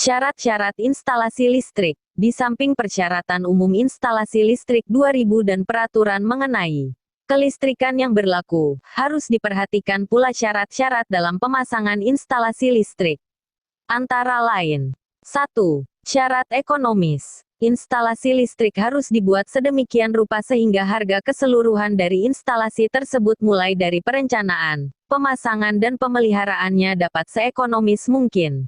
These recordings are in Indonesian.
Syarat-syarat instalasi listrik. Di samping persyaratan umum instalasi listrik 2000 dan peraturan mengenai kelistrikan yang berlaku, harus diperhatikan pula syarat-syarat dalam pemasangan instalasi listrik. Antara lain, 1. Syarat ekonomis. Instalasi listrik harus dibuat sedemikian rupa sehingga harga keseluruhan dari instalasi tersebut mulai dari perencanaan, pemasangan dan pemeliharaannya dapat seekonomis mungkin.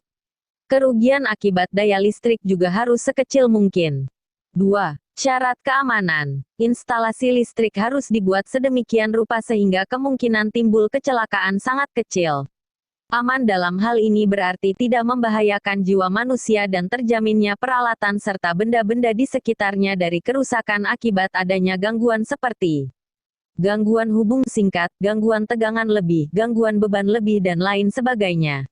Kerugian akibat daya listrik juga harus sekecil mungkin. 2. Syarat keamanan. Instalasi listrik harus dibuat sedemikian rupa sehingga kemungkinan timbul kecelakaan sangat kecil. Aman dalam hal ini berarti tidak membahayakan jiwa manusia dan terjaminnya peralatan serta benda-benda di sekitarnya dari kerusakan akibat adanya gangguan seperti gangguan hubung singkat, gangguan tegangan lebih, gangguan beban lebih dan lain sebagainya.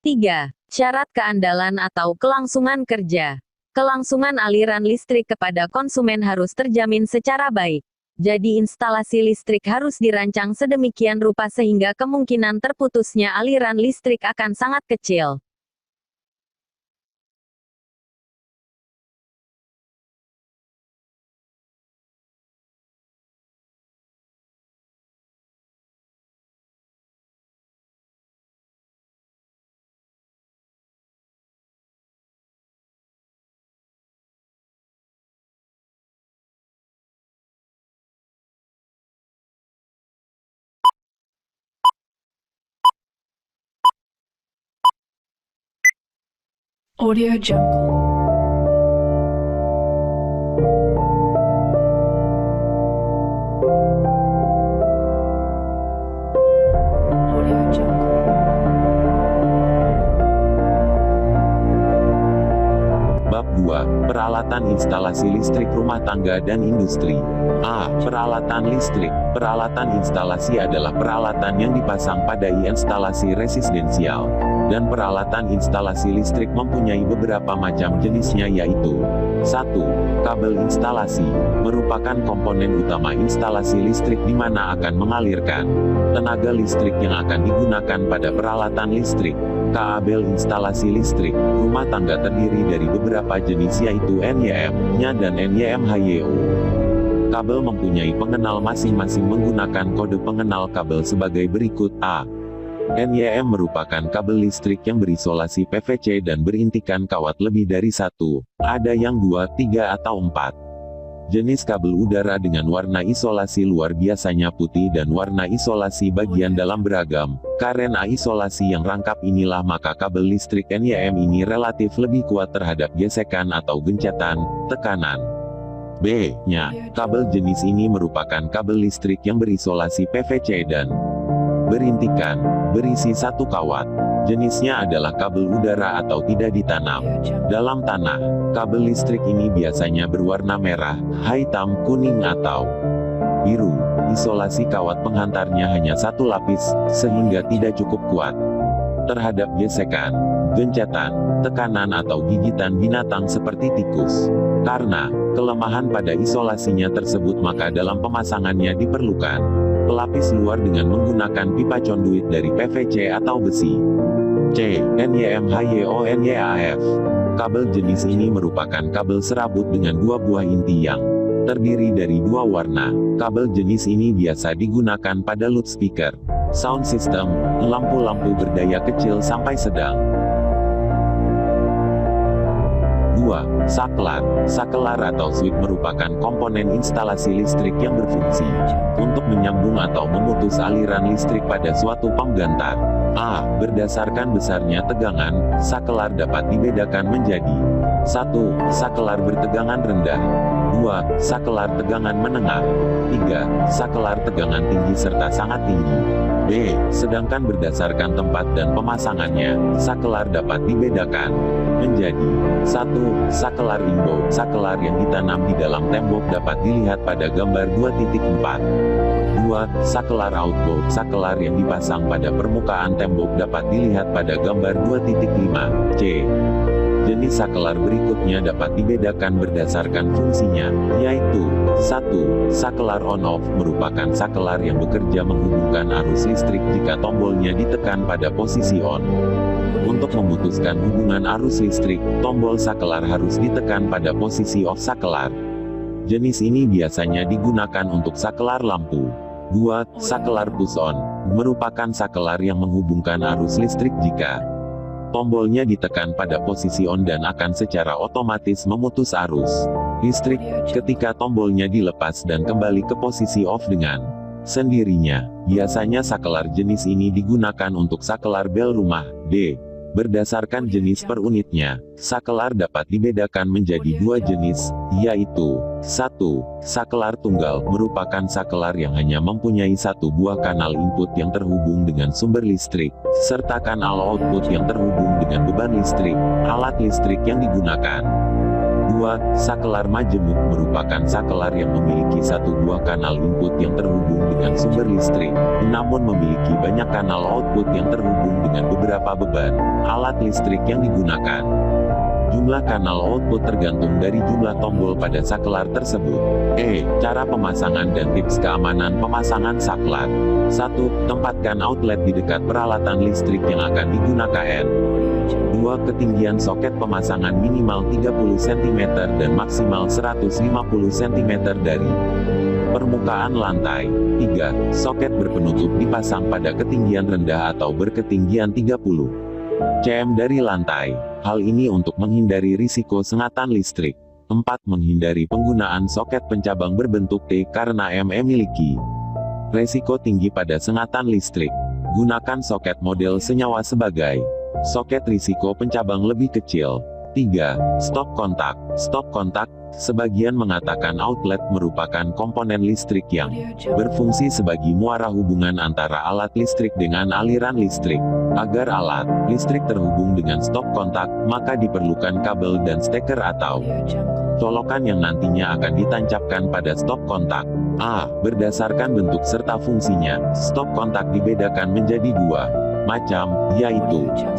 3. Syarat keandalan atau kelangsungan kerja. Kelangsungan aliran listrik kepada konsumen harus terjamin secara baik. Jadi instalasi listrik harus dirancang sedemikian rupa sehingga kemungkinan terputusnya aliran listrik akan sangat kecil. Audio Jungle. Audio Jungle. Bab 2. Peralatan instalasi listrik rumah tangga dan industri. A. Peralatan listrik. Peralatan instalasi adalah peralatan yang dipasang pada instalasi residensial. Dan peralatan instalasi listrik mempunyai beberapa macam jenisnya yaitu 1. Kabel instalasi, merupakan komponen utama instalasi listrik di mana akan mengalirkan tenaga listrik yang akan digunakan pada peralatan listrik. Kabel instalasi listrik rumah tangga terdiri dari beberapa jenis yaitu NYM-nya dan NYM-HYO. Kabel mempunyai pengenal masing-masing menggunakan kode pengenal kabel sebagai berikut. A. NYM merupakan kabel listrik yang berisolasi PVC dan berintikan kawat lebih dari satu. Ada yang 2, 3 atau 4. Jenis kabel udara dengan warna isolasi luar biasanya putih dan warna isolasi bagian dalam beragam. Karena isolasi yang rangkap inilah maka kabel listrik NYM ini relatif lebih kuat terhadap gesekan atau gencatan, tekanan. B-nya, kabel jenis ini merupakan kabel listrik yang berisolasi PVC dan berintikan, berisi satu kawat. Jenisnya adalah kabel udara atau tidak ditanam dalam tanah. Kabel listrik ini biasanya berwarna merah, hitam, kuning atau biru. Isolasi kawat penghantarnya hanya satu lapis, sehingga tidak cukup kuat terhadap gesekan, gencatan, tekanan atau gigitan binatang seperti tikus. Karena kelemahan pada isolasinya tersebut maka dalam pemasangannya diperlukan pelapis luar dengan menggunakan pipa conduit dari PVC atau besi. C. NYM-HYO-NYAF. Kabel jenis ini merupakan kabel serabut dengan dua buah inti yang terdiri dari dua warna. Kabel jenis ini biasa digunakan pada loudspeaker, sound system, lampu-lampu berdaya kecil sampai sedang. 2. Saklar. Saklar atau switch merupakan komponen instalasi listrik yang berfungsi untuk menyambung atau memutus aliran listrik pada suatu penggantar. A. Berdasarkan besarnya tegangan, saklar dapat dibedakan menjadi 1. Saklar bertegangan rendah, 2. Saklar tegangan menengah, 3. Saklar tegangan tinggi serta sangat tinggi. B. Sedangkan berdasarkan tempat dan pemasangannya, saklar dapat dibedakan menjadi 1. Saklar inbound. Saklar yang ditanam di dalam tembok dapat dilihat pada gambar 2.4. 2. Saklar outbound. Saklar yang dipasang pada permukaan tembok dapat dilihat pada gambar 2.5. C. Jenis saklar berikutnya dapat dibedakan berdasarkan fungsinya, yaitu 1. Saklar on-off merupakan saklar yang bekerja menghubungkan arus listrik jika tombolnya ditekan pada posisi on. Untuk memutuskan hubungan arus listrik, tombol saklar harus ditekan pada posisi off saklar. Jenis ini biasanya digunakan untuk saklar lampu. 2. Saklar push-on merupakan saklar yang menghubungkan arus listrik jika tombolnya ditekan pada posisi on dan akan secara otomatis memutus arus listrik ketika tombolnya dilepas dan kembali ke posisi off dengan sendirinya. Biasanya saklar jenis ini digunakan untuk saklar bel rumah. D. Berdasarkan jenis per unitnya, saklar dapat dibedakan menjadi dua jenis, yaitu 1. Saklar tunggal merupakan saklar yang hanya mempunyai satu buah kanal input yang terhubung dengan sumber listrik, serta kanal output yang terhubung dengan beban listrik, alat listrik yang digunakan. 2. Saklar majemuk merupakan saklar yang memiliki satu buah kanal input yang terhubung dengan sumber listrik, namun memiliki banyak kanal output yang terhubung dengan beberapa beban alat listrik yang digunakan. Jumlah kanal output tergantung dari jumlah tombol pada saklar tersebut. Cara pemasangan dan tips keamanan pemasangan saklar. 1. Tempatkan outlet di dekat peralatan listrik yang akan digunakan. 2. Ketinggian soket pemasangan minimal 30 cm dan maksimal 150 cm dari permukaan lantai. 3. Soket berpenutup dipasang pada ketinggian rendah atau berketinggian 30 cm dari lantai. Hal ini untuk menghindari risiko sengatan listrik. 4. Menghindari penggunaan soket pencabang berbentuk T karena memiliki resiko tinggi pada sengatan listrik. Gunakan soket model senyawa sebagai soket risiko pencabang lebih kecil. 3. Stop kontak. Stop kontak, sebagian mengatakan outlet merupakan komponen listrik yang berfungsi sebagai muara hubungan antara alat listrik dengan aliran listrik. Agar alat listrik terhubung dengan stop kontak, maka diperlukan kabel dan steker atau colokan yang nantinya akan ditancapkan pada stop kontak. Berdasarkan bentuk serta fungsinya, stop kontak dibedakan menjadi dua macam, yaitu 1.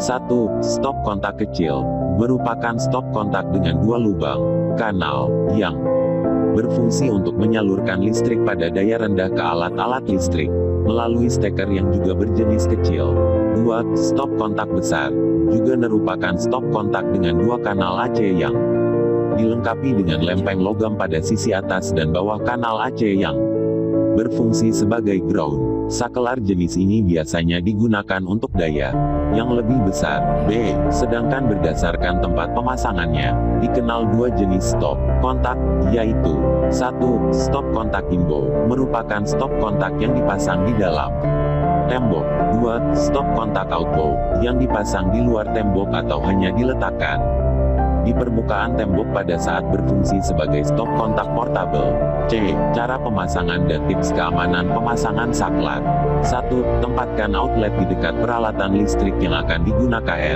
Stop kontak kecil merupakan stop kontak dengan dua lubang kanal yang berfungsi untuk menyalurkan listrik pada daya rendah ke alat-alat listrik melalui steker yang juga berjenis kecil. 2. Stop kontak besar juga merupakan stop kontak dengan dua kanal AC yang dilengkapi dengan lempeng logam pada sisi atas dan bawah kanal AC yang berfungsi sebagai ground. Saklar jenis ini biasanya digunakan untuk daya yang lebih besar. Sedangkan berdasarkan tempat pemasangannya, dikenal dua jenis stop kontak, yaitu 1. Stop kontak inbound, merupakan stop kontak yang dipasang di dalam tembok. 2. Stop kontak outbound, yang dipasang di luar tembok atau hanya diletakkan di permukaan tembok pada saat berfungsi sebagai stop kontak portable. Cara pemasangan dan tips keamanan pemasangan saklar. 1. Tempatkan outlet di dekat peralatan listrik yang akan digunakan.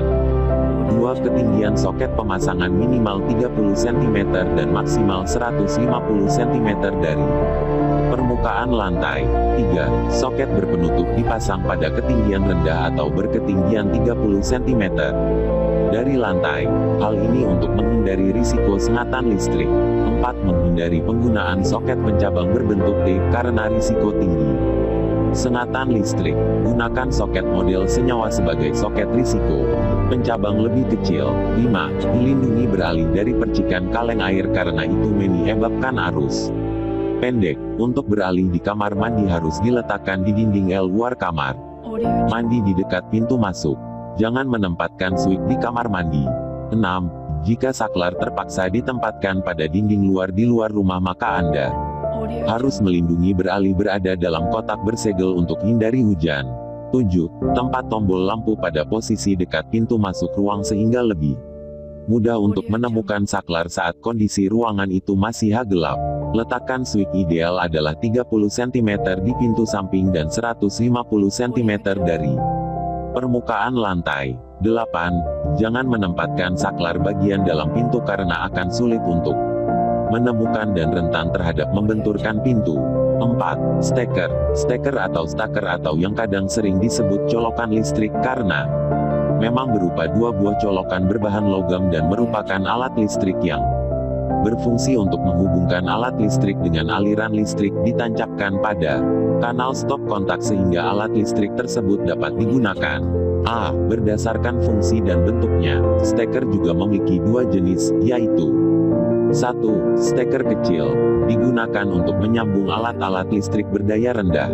2. Ketinggian soket pemasangan minimal 30 cm dan maksimal 150 cm dari permukaan lantai. 3. Soket berpenutup dipasang pada ketinggian rendah atau berketinggian 30 cm dari lantai. Hal ini untuk menghindari risiko sengatan listrik. 4. Menghindari penggunaan soket pencabang berbentuk T karena risiko tinggi sengatan listrik. Gunakan soket model senyawa sebagai soket risiko pencabang lebih kecil. 5. Dilindungi beralih dari percikan kaleng air karena itu menyebabkan arus pendek. Untuk beralih di kamar mandi harus diletakkan di dinding luar kamar mandi di dekat pintu masuk. Jangan menempatkan switch di kamar mandi. 6. Jika saklar terpaksa ditempatkan pada dinding luar di luar rumah, maka Anda harus melindungi beralih berada dalam kotak bersegel untuk hindari hujan. 7. Tempat tombol lampu pada posisi dekat pintu masuk ruang sehingga lebih mudah untuk menemukan saklar saat kondisi ruangan itu masih gelap. Letakkan switch ideal adalah 30 cm di pintu samping dan 150 cm dari permukaan lantai. 8. Jangan menempatkan saklar bagian dalam pintu karena akan sulit untuk menemukan dan rentan terhadap membenturkan pintu. 4. Steker atau staker atau yang kadang sering disebut colokan listrik karena memang berupa dua buah colokan berbahan logam dan merupakan alat listrik yang berfungsi untuk menghubungkan alat listrik dengan aliran listrik ditancapkan pada kanal stop kontak sehingga alat listrik tersebut dapat digunakan. A. Berdasarkan fungsi dan bentuknya, steker juga memiliki dua jenis, yaitu 1. Steker kecil, digunakan untuk menyambung alat-alat listrik berdaya rendah.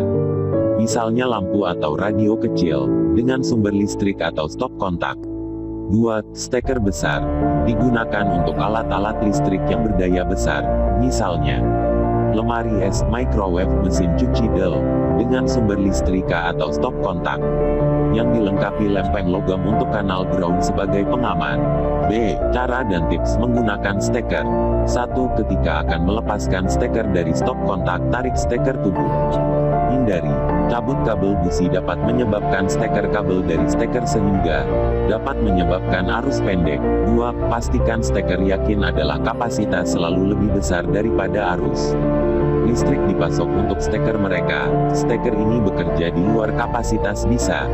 Misalnya lampu atau radio kecil, dengan sumber listrik atau stop kontak. 2. Steker besar, digunakan untuk alat-alat listrik yang berdaya besar, misalnya lemari es, microwave, mesin cuci del, dengan sumber listrik atau stop kontak, yang dilengkapi lempeng logam untuk kanal ground sebagai pengaman. B. Cara dan tips menggunakan steker. 1. Ketika akan melepaskan steker dari stop kontak, tarik steker tubuh. Hindari cabut kabel busi dapat menyebabkan steker kabel dari steker sehingga dapat menyebabkan arus pendek. 2. Pastikan steker yakin adalah kapasitas selalu lebih besar daripada arus listrik dipasok untuk steker mereka. Steker ini bekerja di luar kapasitas bisa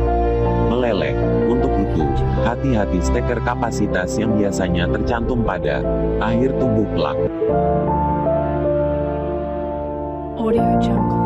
meleleh. Untuk itu, hati-hati steker kapasitas yang biasanya tercantum pada akhir tubuh plug. Audio Jungle.